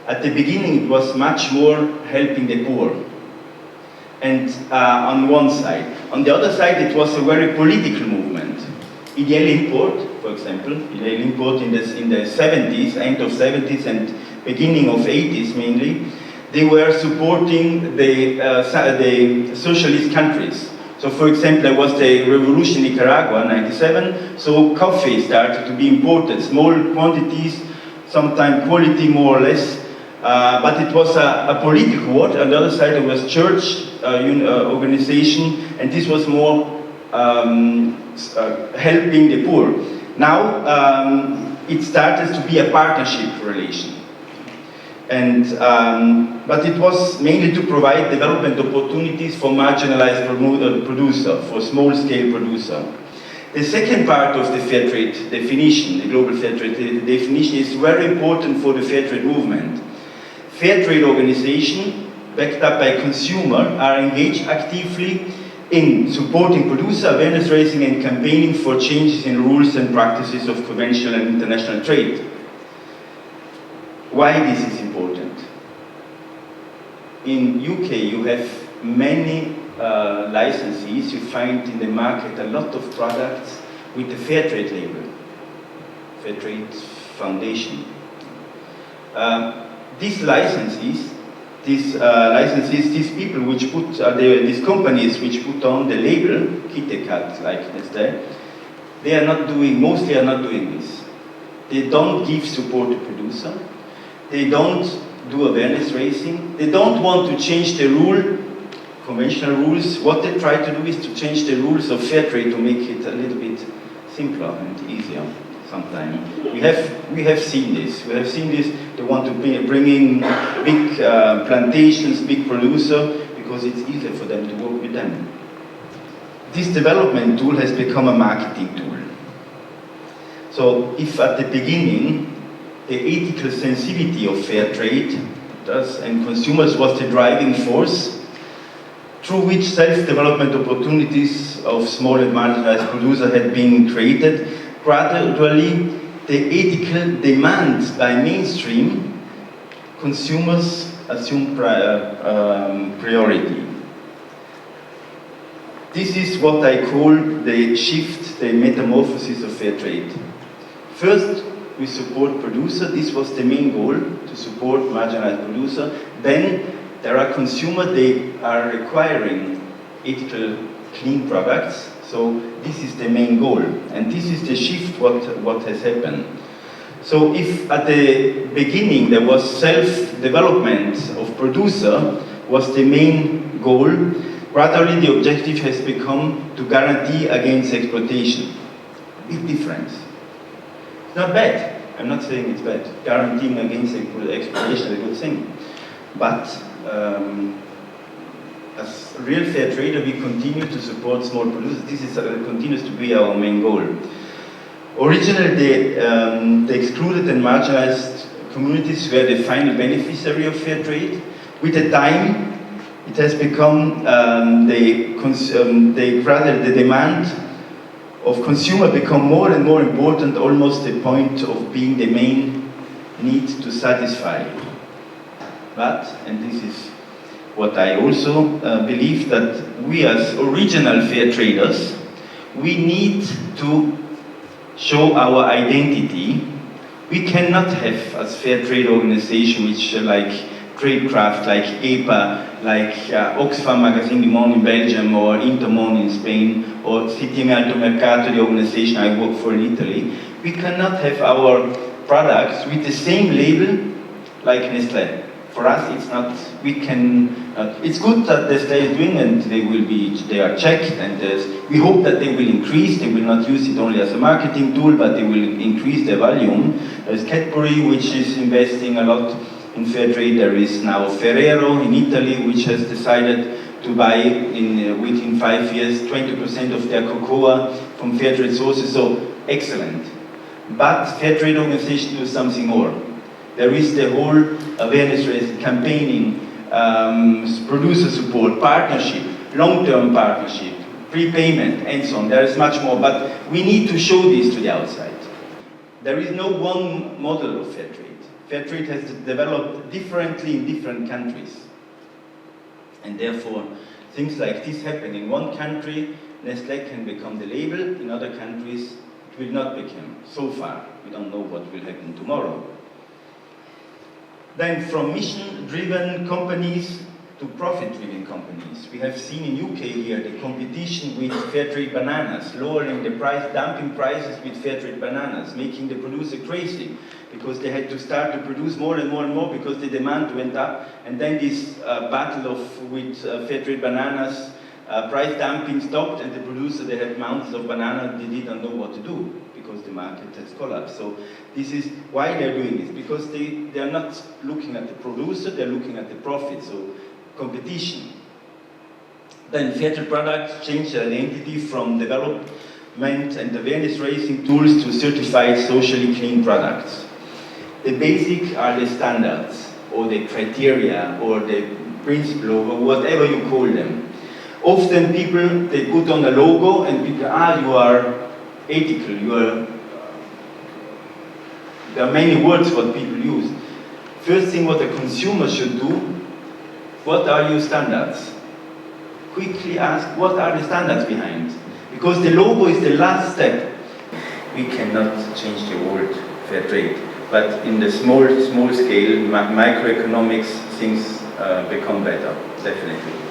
At the beginning, it was much more helping the poor. And on one side. On the other side, it was a very political movement. Ideal Import, for example, Ideal Import in the 70s, end of 70s and beginning of 80s mainly, they were supporting the socialist countries. So for example, there was the revolution in Nicaragua, 97, so coffee started to be imported, small quantities, sometimes quality more or less, but it was a political war. On the other side, there was church organization, and this was more helping the poor. Now, it started to be a partnership relation. And, but it was mainly to provide development opportunities for marginalized producer, for small-scale producer. The second part of the fair trade definition, the global fair trade definition, is very important for the fair trade movement. Fair trade organizations, backed up by consumers, are engaged actively in supporting producer awareness raising and campaigning for changes in rules and practices of conventional and international trade. Why this is important? In UK, you have many licensees. You find in the market a lot of products with the fair trade label, Fair Trade Foundation. These licensees, these people which put, these companies which put on the label, KitKat, like Nestlé, they are not doing, mostly are not doing this. They don't give support to producer. They don't do awareness raising. They don't want to change the rule, conventional rules. What they try to do is to change the rules of fair trade to make it a little bit simpler and easier sometimes. We have seen this. We have seen this. They want to bring in big plantations, big producer, because it's easier for them to work with them. This development tool has become a marketing tool. So if at the beginning, the ethical sensitivity of fair trade and consumers was the driving force through which self-development opportunities of small and marginalized producers had been created, gradually the ethical demands by mainstream consumers assume priority. This is what I call the shift, the metamorphosis of fair trade. First, we support producer. This was the main goal, to support marginalized producer. Then there are consumers, they are requiring ethical, clean products. So this is the main goal. And this is the shift what has happened. So if at the beginning there was self-development of producer was the main goal, gradually the objective has become to guarantee against exploitation. Big difference. It's not bad. I'm not saying it's bad. Guaranteeing against exploitation is a good thing. But as a real fair trader, we continue to support small producers. This continues to be our main goal. Originally, the excluded and marginalized communities were the final beneficiary of fair trade. With the time, it has become the demand of consumer become more and more important, almost the point of being the main need to satisfy. But, and this is what I also believe, that we as original fair traders, we need to show our identity. We cannot have as fair trade organization which like Tradecraft, like EPA, like Oxfam Magazine du Monde in Belgium, or Intermon in Spain, or Sistema Alto Mercato, the organization I work for in Italy. We cannot have our products with the same label like Nestlé. For us, it's not, we can, it's good that Nestlé is doing, and they are checked, and we hope that they will increase. They will not use it only as a marketing tool, but they will increase their volume. There's Cadbury, which is investing a lot in fair trade. There is now Ferrero in Italy, which has decided to buy within 5 years 20% of their cocoa from fair trade sources. So excellent. But fair trade organizations do something more. There is the whole awareness raising, campaigning, producer support, partnership, long-term partnership, prepayment, and so on. There is much more, but we need to show this to the outside. There is no one model of fair trade. fair trade has developed differently in different countries. And therefore, things like this happen in one country, Nestlé can become the label, in other countries it will not become. So far, we don't know what will happen tomorrow. Then from mission-driven companies to profit-driven companies. We have seen in UK here the competition with fair trade bananas, lowering the price, dumping prices with fair trade bananas, making the producer crazy because they had to start to produce more and more and more because the demand went up. And then this battle with fair trade bananas, price dumping stopped, and the producer, they had mountains of banana, they didn't know what to do because the market has collapsed. So this is why they're doing this, because they are not looking at the producer, they're looking at the profit. So competition. Then fair trade products change their identity from development and awareness raising tools to certified socially clean products. The basic are the standards or the criteria or the principle or whatever you call them. Often people, they put on a logo and people, you are ethical, there are many words what people use. First thing what a consumer should do, what are your standards? Quickly ask, what are the standards behind? Because the logo is the last step. We cannot change the world fair trade, but in the small scale, microeconomics, things become better, definitely.